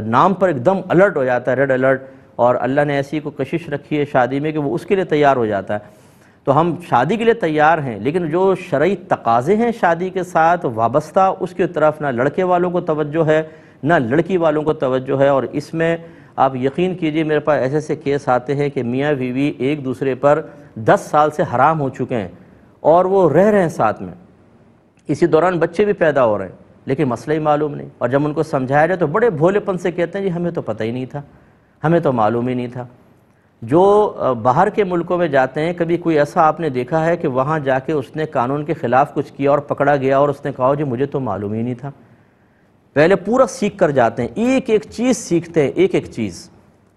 نام پر ایک دم الرٹ ہو جاتا ہے، ریڈ الرٹ، اور اللہ نے ایسی کو کشش رکھی ہے شادی میں کہ وہ اس کے لیے تیار ہو جاتا ہے۔ تو ہم شادی کے لیے تیار ہیں، لیکن جو شرعی تقاضے ہیں شادی کے ساتھ وابستہ، اس کی طرف نہ لڑکے والوں کو توجہ ہے نہ لڑکی والوں کو توجہ ہے۔ اور اس میں آپ یقین کیجئے میرے پاس ایسے ایسے کیس آتے ہیں کہ میاں بیوی ایک دوسرے پر 10 سال سے حرام ہو چکے ہیں اور وہ رہ رہے ہیں ساتھ میں، اسی دوران بچے بھی پیدا ہو رہے ہیں، لیکن مسئلہ ہی معلوم نہیں، اور جب ان کو سمجھایا جائے تو بڑے بھولے پن سے کہتے ہیں جی ہمیں تو پتہ ہی نہیں تھا، ہمیں تو معلوم ہی نہیں تھا۔ جو باہر کے ملکوں میں جاتے ہیں، کبھی کوئی ایسا آپ نے دیکھا ہے کہ وہاں جا کے اس نے قانون کے خلاف کچھ کیا اور پکڑا گیا اور اس نے کہا جی مجھے تو معلوم ہی نہیں تھا؟ پہلے پورا سیکھ کر جاتے ہیں، ایک ایک چیز سیکھتے ہیں، ایک ایک چیز،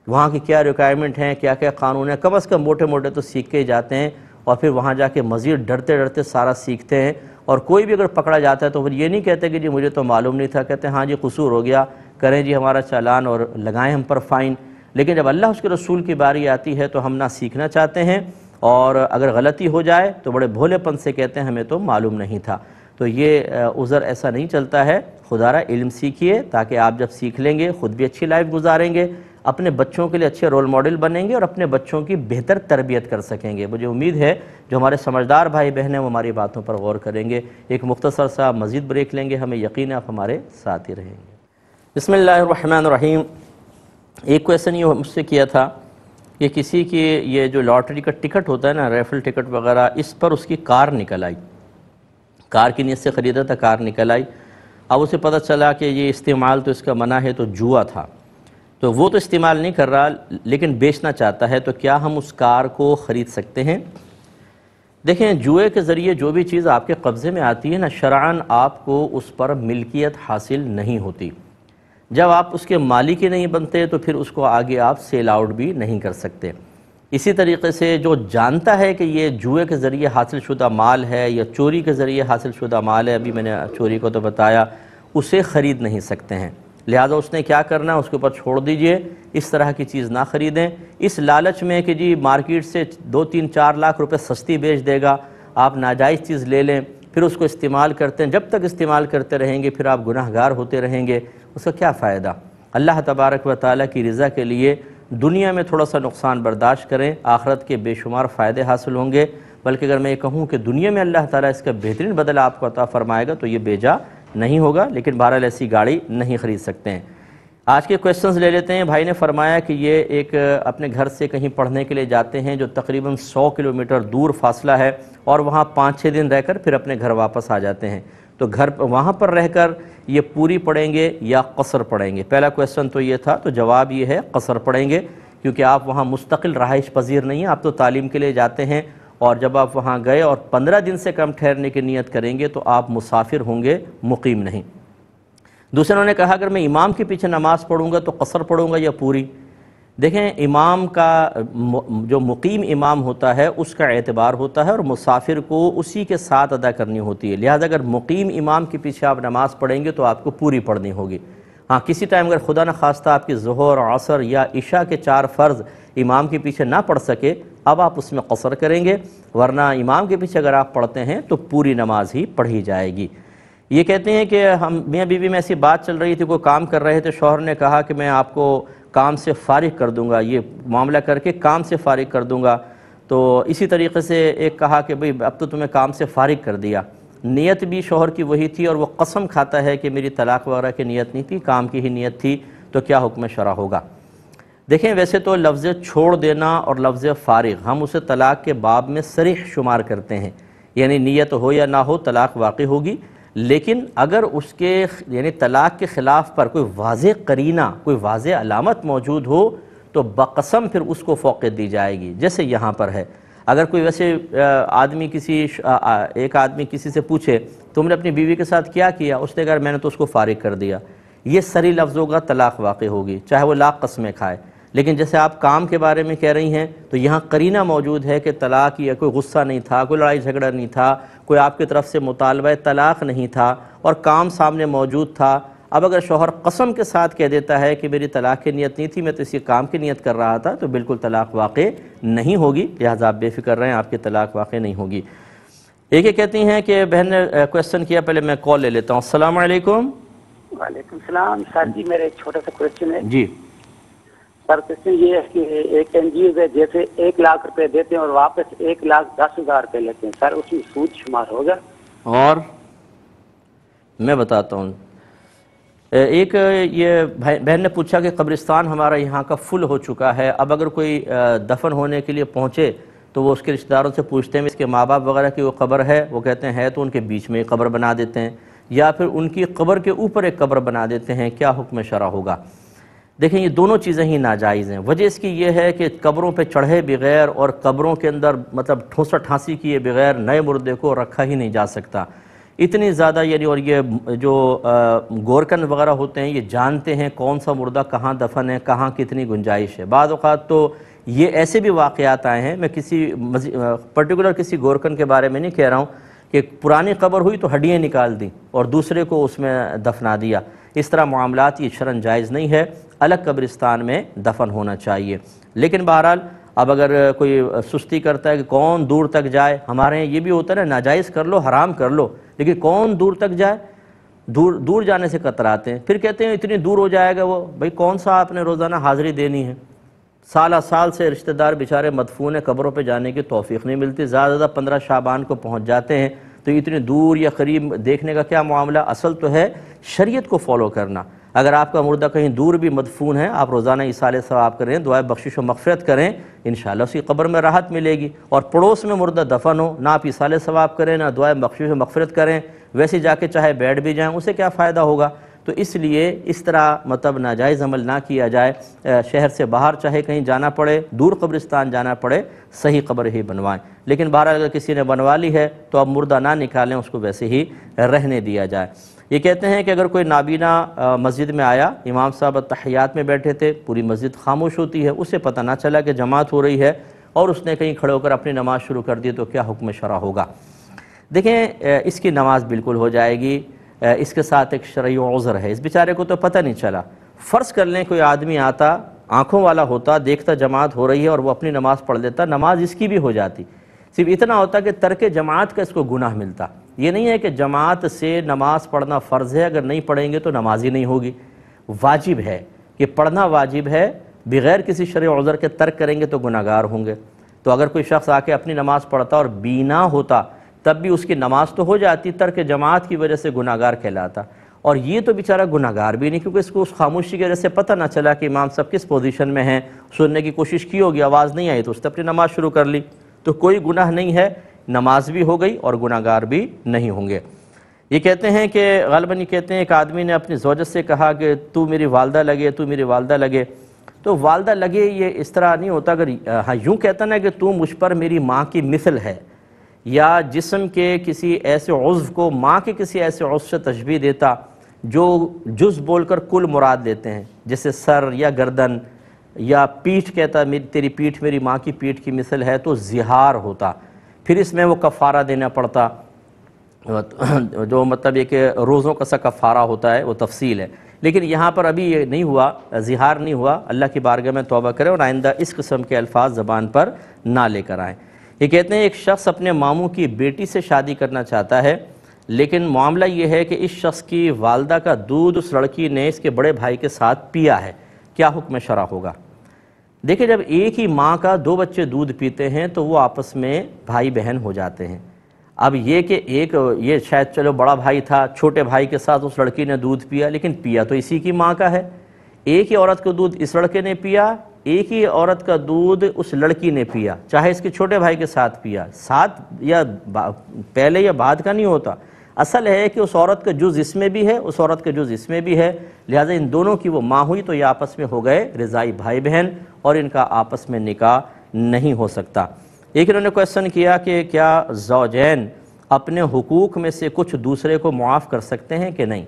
وہاں کی کیا ریکوائرمنٹ ہیں، کیا کیا قانون ہیں، کم از کم موٹے موٹے تو سیکھ کے جاتے ہیں، اور پھر وہاں جا کے مزید ڈرتے ڈرتے سارا سیکھتے ہیں۔ اور کوئی بھی اگر پکڑا جاتا ہے تو پھر یہ نہیں کہتے کہ جی مجھے تو معلوم نہیں تھا، کہتے ہیں ہاں جی قصور ہو گیا، کریں جی ہمارا چالان اور لگائیں ہم پر فائن۔ لیکن جب اللہ اس کے رسول کی باری آتی ہے تو ہم نہ سیکھنا چاہتے ہیں، اور اگر غلطی ہو جائے تو بڑے بھولے پن سے کہتے ہیں ہمیں تو معلوم نہیں تھا۔ تو یہ عذر ایسا نہیں چلتا ہے، خدا را علم سیکھیے، تاکہ آپ جب سیکھ لیں گے خود بھی اچھی لائف گزاریں گے، اپنے بچوں کے لیے اچھے رول ماڈل بنیں گے اور اپنے بچوں کی بہتر تربیت کر سکیں گے۔ مجھے امید ہے جو ہمارے سمجھدار بھائی بہن ہیں وہ ہماری باتوں پر غور کریں گے۔ ایک مختصر سا مزید بریک لیں گے، ہمیں یقین ہے آپ ہمارے ساتھ ہی رہیں گے۔ بسم اللہ الرحمن الرحیم۔ ایک کویسچن یہ مجھ سے کیا تھا کہ کسی کی یہ جو لاٹری کا ٹکٹ ہوتا ہے نا، ریفل ٹکٹ وغیرہ، اس پر اس کی کار نکل آئی، کار کی نیت سے خریدا تھا، کار نکل آئی، اب اسے پتہ چلا کہ یہ استعمال تو اس کا منع ہے، تو جوا تھا، تو وہ تو استعمال نہیں کر رہا لیکن بیچنا چاہتا ہے، تو کیا ہم اس کار کو خرید سکتے ہیں؟ دیکھیں، جوئے کے ذریعے جو بھی چیز آپ کے قبضے میں آتی ہے نا، شرعاً آپ کو اس پر ملکیت حاصل نہیں ہوتی۔ جب آپ اس کے مالک ہی نہیں بنتے تو پھر اس کو آگے آپ سیل آؤٹ بھی نہیں کر سکتے۔ اسی طریقے سے جو جانتا ہے کہ یہ جوئے کے ذریعے حاصل شدہ مال ہے یا چوری کے ذریعے حاصل شدہ مال ہے، ابھی میں نے چوری کو تو بتایا، اسے خرید نہیں سکتے ہیں، لہٰذا اس نے کیا کرنا ہے، اس کے اوپر چھوڑ دیجئے، اس طرح کی چیز نہ خریدیں۔ اس لالچ میں کہ جی مارکیٹ سے 2-3-4 لاکھ روپے سستی بیچ دے گا، آپ ناجائز چیز لے لیں، پھر اس کو استعمال کرتے ہیں، جب تک استعمال کرتے رہیں گے پھر آپ گناہ گار ہوتے رہیں گے، اس کا کیا فائدہ؟ اللہ تبارک و تعالیٰ کی رضا کے لیے دنیا میں تھوڑا سا نقصان برداشت کریں، آخرت کے بے شمار فائدے حاصل ہوں گے، بلکہ اگر میں یہ کہوں کہ دنیا میں اللہ تعالیٰ اس کا بہترین بدلہ آپ کو عطا فرمائے گا تو یہ بیجا نہیں ہوگا، لیکن بہرحال ایسی گاڑی نہیں خرید سکتے ہیں۔ آج کے کویسچنز لے لیتے ہیں۔ بھائی نے فرمایا کہ یہ ایک اپنے گھر سے کہیں پڑھنے کے لیے جاتے ہیں جو تقریباً 100 کلومیٹر دور فاصلہ ہے، اور وہاں 5-6 دن رہ کر پھر اپنے گھر واپس آ جاتے ہیں، تو گھر وہاں پر رہ کر یہ پوری پڑھیں گے یا قصر پڑھیں گے؟ پہلا کویسچن تو یہ تھا، تو جواب یہ ہے قصر پڑھیں گے، کیونکہ آپ وہاں مستقل رہائش پذیر نہیں ہیں، آپ تو تعلیم کے لیے جاتے ہیں، اور جب آپ وہاں گئے اور 15 دن سے کم ٹھہرنے کی نیت کریں گے تو آپ مسافر ہوں گے، مقیم نہیں۔ دوسرے انہوں نے کہا اگر میں امام کے پیچھے نماز پڑھوں گا تو قصر پڑھوں گا یا پوری؟ دیکھیں، امام کا جو مقیم امام ہوتا ہے اس کا اعتبار ہوتا ہے، اور مسافر کو اسی کے ساتھ ادا کرنی ہوتی ہے، لہذا اگر مقیم امام کے پیچھے آپ نماز پڑھیں گے تو آپ کو پوری پڑھنی ہوگی۔ ہاں، کسی ٹائم اگر خدا نخواستہ آپ کی ظہر، عصر یا عشاء کے 4 فرض امام کے پیچھے نہ پڑھ سکے، اب آپ اس میں قصر کریں گے، ورنہ امام کے پیچھے اگر آپ پڑھتے ہیں تو پوری نماز ہی پڑھی جائے گی۔ یہ کہتے ہیں کہ ہم میاں بیوی میں ایسی بات چل رہی تھی، کوئی کام کر رہے تھے، شوہر نے کہا کہ میں آپ کو کام سے فارغ کر دوں گا، یہ معاملہ کر کے کام سے فارغ کر دوں گا، تو اسی طریقے سے ایک کہا کہ بھئی اب تو تمہیں کام سے فارغ کر دیا، نیت بھی شوہر کی وہی تھی اور وہ قسم کھاتا ہے کہ میری طلاق وغیرہ کی نیت نہیں تھی، کام کی ہی نیت تھی، تو کیا حکم شرع ہوگا؟ دیکھیں، ویسے تو لفظ چھوڑ دینا اور لفظ فارغ ہم اسے طلاق کے باب میں صریح شمار کرتے ہیں، یعنی نیت ہو یا نہ ہو طلاق واقع ہوگی، لیکن اگر اس کے یعنی طلاق کے خلاف پر کوئی واضح قرینہ، کوئی واضح علامت موجود ہو تو بقسم پھر اس کو فوقیت دی جائے گی، جیسے یہاں پر ہے۔ اگر کوئی ویسے ایک آدمی کسی سے پوچھے تم نے اپنی بیوی کے ساتھ کیا کیا، اس نے کہا میں نے تو اس کو فارغ کر دیا، یہ صریح لفظ ہوگا، طلاق واقع ہوگی، چاہے وہ لاکھ قسمیں کھائے۔ لیکن جیسے آپ کام کے بارے میں کہہ رہی ہیں تو یہاں قرینہ موجود ہے کہ طلاق یا کوئی غصہ نہیں تھا، کوئی لڑائی جھگڑا نہیں تھا، کوئی آپ کی طرف سے مطالبہ طلاق نہیں تھا، اور کام سامنے موجود تھا۔ اب اگر شوہر قسم کے ساتھ کہہ دیتا ہے کہ میری طلاق کی نیت نہیں تھی، میں تو اسی کام کی نیت کر رہا تھا، تو بالکل طلاق واقع نہیں ہوگی، لہٰذا آپ بے فکر رہیں، آپ کی طلاق واقع نہیں ہوگی۔ ایک یہ کہتی ہیں کہ بہن نے کویسچن کیا، پہلے میں کال لے لیتا ہوں۔ السلام علیکم۔ وعلیکم السلام سر جی، میرا ایک چھوٹا سا کویسچن ہے جی سر۔ کویسچن یہ ہے کہ ایک این جی او ہے، جیسے 1 لاکھ روپے دیتے ہیں اور واپس 1,10,000 روپے لیتے ہیں، سر اس میں سود شمار ہوگا؟ اور میں بتاتا ہوں، ایک یہ بہن نے پوچھا کہ قبرستان ہمارا یہاں کا فل ہو چکا ہے، اب اگر کوئی دفن ہونے کے لیے پہنچے تو وہ اس کے رشتہ داروں سے پوچھتے ہیں اس کے ماں باپ وغیرہ کی وہ قبر ہے، وہ کہتے ہیں تو ان کے بیچ میں قبر بنا دیتے ہیں، یا پھر ان کی قبر کے اوپر ایک قبر بنا دیتے ہیں، کیا حکم شرع ہوگا؟ دیکھیں، یہ دونوں چیزیں ہی ناجائز ہیں۔ وجہ اس کی یہ ہے کہ قبروں پہ چڑھے بغیر اور قبروں کے اندر مطلب ٹھونسا ٹھانسی کیے بغیر نئے مردے کو رکھا ہی نہیں جا سکتا، اتنی زیادہ یعنی، اور یہ جو گورکن وغیرہ ہوتے ہیں یہ جانتے ہیں کون سا مردہ کہاں دفن ہے، کہاں کتنی گنجائش ہے۔ بعض اوقات تو یہ ایسے بھی واقعات آئے ہیں، میں کسی پرٹیکولر کسی گورکن کے بارے میں نہیں کہہ رہا ہوں، کہ پرانی قبر ہوئی تو ہڈیاں نکال دیں اور دوسرے کو اس میں دفنا دیا۔ اس طرح معاملات یہ شرعاً جائز نہیں ہے، الگ قبرستان میں دفن ہونا چاہیے۔ لیکن بہرحال اب اگر کوئی سستی کرتا ہے کہ کون دور تک جائے، ہمارے یہاں یہ بھی ہوتا ہے نا، ناجائز کر لو، حرام کر لو، لیکن کون دور تک جائے، دور جانے سے کتراتے ہیں، پھر کہتے ہیں اتنی دور ہو جائے گا وہ، بھئی کون سا آپ نے روزانہ حاضری دینی ہے؟ سالہ سال سے رشتہ دار بیچارے مدفون ہیں، قبروں پہ جانے کی توفیق نہیں ملتی، زیادہ 15 شعبان کو پہنچ جاتے ہیں، تو اتنی دور یا قریب دیکھنے کا کیا معاملہ؟ اصل تو ہے شریعت کو فالو کرنا۔ اگر آپ کا مردہ کہیں دور بھی مدفون ہے، آپ روزانہ ایصال ثواب کریں، دعائے بخشش و مغفرت کریں، انشاءاللہ اسی قبر میں راحت ملے گی۔ اور پڑوس میں مردہ دفن ہو، نہ آپ ایصال ثواب کریں، نہ دعائے بخشش و مغفرت کریں، ویسے جا کے چاہے بیٹھ بھی جائیں، اسے کیا فائدہ ہوگا؟ تو اس لیے اس طرح مطلب ناجائز عمل نہ کیا جائے، شہر سے باہر چاہے کہیں جانا پڑے، دور قبرستان جانا پڑے، صحیح قبر ہی بنوائیں۔ لیکن بہرحال اگر کسی نے بنوا لی ہے تو اب مردہ نہ نکالیں، اس کو ویسے ہی رہنے دیا جائے۔ یہ کہتے ہیں کہ اگر کوئی نابینا مسجد میں آیا، امام صاحب تحیات میں بیٹھے تھے، پوری مسجد خاموش ہوتی ہے، اسے پتہ نہ چلا کہ جماعت ہو رہی ہے اور اس نے کہیں کھڑے ہو کر اپنی نماز شروع کر دی، تو کیا حکم شرع ہوگا؟ دیکھیں، اس کی نماز بالکل ہو جائے گی، اس کے ساتھ ایک شرعی عذر ہے، اس بیچارے کو تو پتہ نہیں چلا۔ فرض کر لیں کوئی آدمی آتا، آنکھوں والا ہوتا، دیکھتا جماعت ہو رہی ہے اور وہ اپنی نماز پڑھ لیتا، نماز اس کی بھی ہو جاتی، صرف اتنا ہوتا کہ ترک جماعت کا اس کو گناہ ملتا۔ یہ نہیں ہے کہ جماعت سے نماز پڑھنا فرض ہے، اگر نہیں پڑھیں گے تو نماز ہی نہیں ہوگی، واجب ہے کہ پڑھنا واجب ہے، بغیر کسی شرعی عذر کے ترک کریں گے تو گناہگار ہوں گے۔ تو اگر کوئی شخص آ کے اپنی نماز پڑھتا اور بینا ہوتا تب بھی اس کی نماز تو ہو جاتی، ترک جماعت کی وجہ سے گناہگار کہلاتا۔ اور یہ تو بیچارہ گناہگار بھی نہیں، کیونکہ اس کو اس خاموشی کی وجہ سے پتہ نہ چلا کہ امام صاحب کس پوزیشن میں ہیں، سننے کی کوشش کی ہوگی، آواز نہیں آئی تو اس نے اپنی نماز شروع کر لی، تو کوئی گناہ نہیں ہے، نماز بھی ہو گئی اور گناہگار بھی نہیں ہوں گے۔ یہ کہتے ہیں کہ غالباً یہ کہتے ہیں ایک آدمی نے اپنی زوجت سے کہا کہ تو میری والدہ لگے، تو میری والدہ لگے، تو والدہ لگے یہ اس طرح نہیں ہوتا، اگر یوں کہتا نا کہ تو مجھ پر میری ماں کی مثل ہے، یا جسم کے کسی ایسے عضو کو ماں کے کسی ایسے عضو سے تشبیہ دیتا جو جز بول کر کل مراد لیتے ہیں، جیسے سر یا گردن یا پیٹھ، کہتا تیری پیٹھ میری ماں کی پیٹھ کی مثل ہے، تو زہار ہوتا، پھر اس میں وہ کفارہ دینا پڑتا، جو مطلب یہ کہ روزوں کا سا کفارہ ہوتا ہے، وہ تفصیل ہے۔ لیکن یہاں پر ابھی یہ نہیں ہوا، زہار نہیں ہوا، اللہ کی بارگاہ میں توبہ کرے اور آئندہ اس قسم کے الفاظ زبان پر نہ لے کر آئیں۔ یہ کہتے ہیں ایک شخص اپنے ماموں کی بیٹی سے شادی کرنا چاہتا ہے، لیکن معاملہ یہ ہے کہ اس شخص کی والدہ کا دودھ اس لڑکی نے اس کے بڑے بھائی کے ساتھ پیا ہے، کیا حکم شرع ہوگا؟ دیکھیں، جب ایک ہی ماں کا دو بچے دودھ پیتے ہیں تو وہ آپس میں بھائی بہن ہو جاتے ہیں۔ اب یہ کہ یہ شاید چلو بڑا بھائی تھا، چھوٹے بھائی کے ساتھ اس لڑکی نے دودھ پیا، لیکن پیا تو اسی کی ماں کا ہے۔ ایک ہی عورت کا دودھ اس لڑکے نے پیا، ایک ہی عورت کا دودھ اس لڑکی نے پیا، چاہے اس کے چھوٹے بھائی کے ساتھ پیا، ساتھ یا پہلے یا بعد کا نہیں ہوتا، اصل ہے کہ اس عورت کا جز اس میں بھی ہے، اس عورت کا جز اس میں بھی ہے، لہٰذا ان دونوں کی وہ ماں ہوئی تو یہ آپس میں ہو گئے رضائی بھائی بہن، اور ان کا آپس میں نکاح نہیں ہو سکتا۔ ایک انہوں نے کویسچن کیا کہ کیا زوجین اپنے حقوق میں سے کچھ دوسرے کو معاف کر سکتے ہیں کہ نہیں؟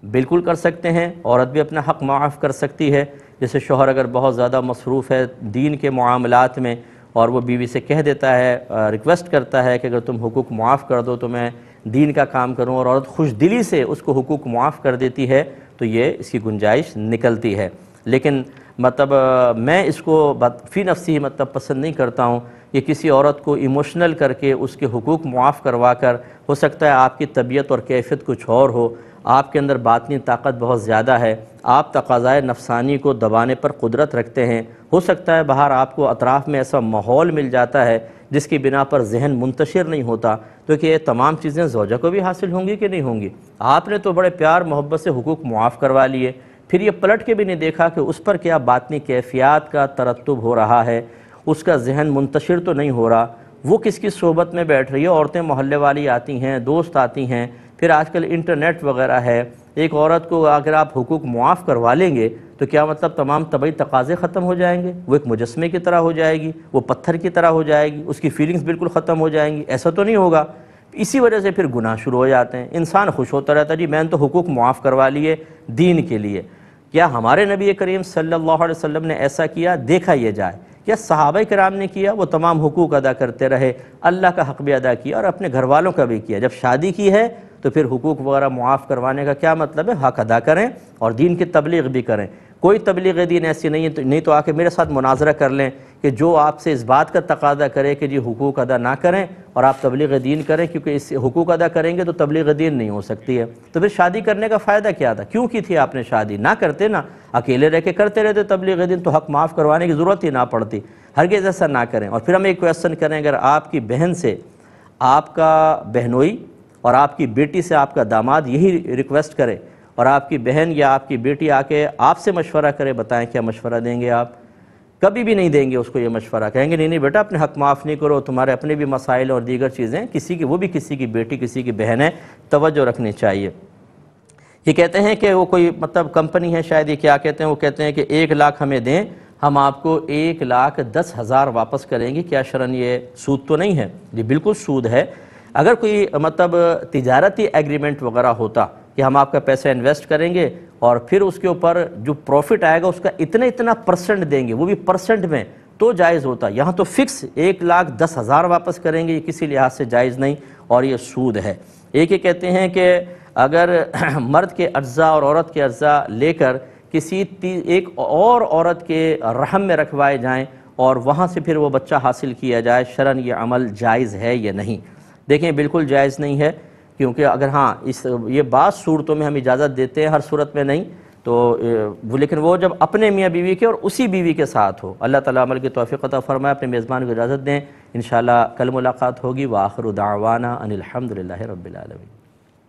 بالکل کر سکتے ہیں، عورت بھی اپنا حق معاف کر سکتی ہے، جیسے شوہر اگر بہت زیادہ مصروف ہے دین کے معاملات میں اور وہ بیوی سے کہہ دیتا ہے، ریکویسٹ کرتا ہے کہ اگر تم حقوق معاف کر دو تو میں دین کا کام کروں، اور عورت خوش دلی سے اس کو حقوق معاف کر دیتی ہے تو یہ اس کی گنجائش نکلتی ہے۔ لیکن مطلب میں اس کو فی نفسی مطلب پسند نہیں کرتا ہوں کہ کسی عورت کو ایموشنل کر کے اس کے حقوق معاف کروا کر، ہو سکتا ہے آپ کی طبیعت اور کیفیت کچھ اور ہو، آپ کے اندر باطنی طاقت بہت زیادہ ہے، آپ تقاضائے نفسانی کو دبانے پر قدرت رکھتے ہیں، ہو سکتا ہے باہر آپ کو اطراف میں ایسا ماحول مل جاتا ہے جس کی بنا پر ذہن منتشر نہیں ہوتا، تو کہ یہ تمام چیزیں زوجہ کو بھی حاصل ہوں گی کہ نہیں ہوں گی؟ آپ نے تو بڑے پیار محبت سے حقوق معاف کروا لیے، پھر یہ پلٹ کے بھی نہیں دیکھا کہ اس پر کیا باطنی کیفیات کا ترتب ہو رہا ہے، اس کا ذہن منتشر تو نہیں ہو رہا، وہ کس کی صحبت میں بیٹھ رہی ہے، عورتیں محلے والی آتی ہیں، دوست آتی ہیں، پھر آج کل انٹرنیٹ وغیرہ ہے، ایک عورت کو اگر آپ حقوق معاف کروا لیں گے تو کیا مطلب تمام طبعی تقاضے ختم ہو جائیں گے، وہ ایک مجسمے کی طرح ہو جائے گی، وہ پتھر کی طرح ہو جائے گی، اس کی فیلنگز بالکل ختم ہو جائیں گی؟ ایسا تو نہیں ہوگا۔ اسی وجہ سے پھر گناہ شروع ہو جاتے ہیں، انسان خوش ہوتا رہتا ہے جی میں نے تو حقوق معاف کروا لیے دین کے لیے۔ کیا ہمارے نبی کریم صلی اللہ علیہ وسلم نے ایسا کیا؟ دیکھا یہ جائے۔ کیا صحابہ کرام نے کیا؟ وہ تمام حقوق ادا کرتے رہے، اللہ کا حق بھی ادا کیا اور اپنے گھر والوں کا بھی کیا۔ جب شادی کی ہے تو پھر حقوق وغیرہ معاف کروانے کا کیا مطلب ہے؟ حق ادا کریں اور دین کی تبلیغ بھی کریں۔ کوئی تبلیغ دین ایسی نہیں تو آ کے میرے ساتھ مناظرہ کر لیں کہ جو آپ سے اس بات کا تقاضا کرے کہ جی حقوق ادا نہ کریں اور آپ تبلیغ دین کریں، کیونکہ اس حقوق ادا کریں گے تو تبلیغ دین نہیں ہو سکتی ہے، تو پھر شادی کرنے کا فائدہ کیا تھا؟ کیوں کی تھی آپ نے شادی؟ نہ کرتے نا، اکیلے رہ کے کرتے رہتے تبلیغ دین تو حق معاف کروانے کی ضرورت ہی نہ پڑتی۔ ہرگز ایسا نہ کریں۔ اور پھر ہم ایک کویسچن کریں، اگر آپ کی بہن سے آپ کا بہنوئی اور آپ کی بیٹی سے آپ کا داماد یہی ریکویسٹ کرے اور آپ کی بہن یا آپ کی بیٹی آ کے آپ سے مشورہ کرے، بتائیں کیا مشورہ دیں گے آپ؟ کبھی بھی نہیں دیں گے اس کو یہ مشورہ، کہیں گے نہیں بیٹا اپنے حق معاف نہیں کرو، تمہارے اپنے بھی مسائل اور دیگر چیزیں، کسی کی وہ بھی کسی کی بیٹی کسی کی بہن ہے، توجہ رکھنی چاہیے۔ یہ کہتے ہیں کہ وہ کوئی مطلب کمپنی ہے شاید، یہ کیا کہتے ہیں، وہ کہتے ہیں کہ 1 لاکھ ہمیں دیں، ہم آپ کو 1,10,000 واپس کریں گے، کیا شرعاً یہ سود تو نہیں ہے؟ جی بالکل سود ہے۔ اگر کوئی مطلب تجارتی ایگریمنٹ وغیرہ ہوتا کہ ہم آپ کا پیسہ انویسٹ کریں گے اور پھر اس کے اوپر جو پروفٹ آئے گا اس کا اتنا پرسنٹ دیں گے، وہ بھی پرسنٹ میں، تو جائز ہوتا۔ یہاں تو فکس 1,10,000 واپس کریں گے، یہ کسی لحاظ سے جائز نہیں اور یہ سود ہے۔ ایک یہ کہتے ہیں کہ اگر مرد کے اجزاء اور عورت کے اجزاء لے کر کسی ایک اور عورت کے رحم میں رکھوائے جائیں اور وہاں سے پھر وہ بچہ حاصل کیا جائے، شرعاً یہ عمل جائز ہے یا نہیں؟ دیکھیں بالکل جائز نہیں ہے، کیونکہ اگر یہ بعض صورتوں میں ہم اجازت دیتے ہیں، ہر صورت میں نہیں، تو لیکن وہ جب اپنے میاں بیوی کے اور اسی بیوی کے ساتھ ہو۔ اللہ تعالیٰ عمل کی توفیق عطا فرمائے۔ اپنے میزبان کو اجازت دیں، انشاءاللہ کل ملاقات ہوگی۔ وآخر دعوانا ان الحمدللہ رب العالمین۔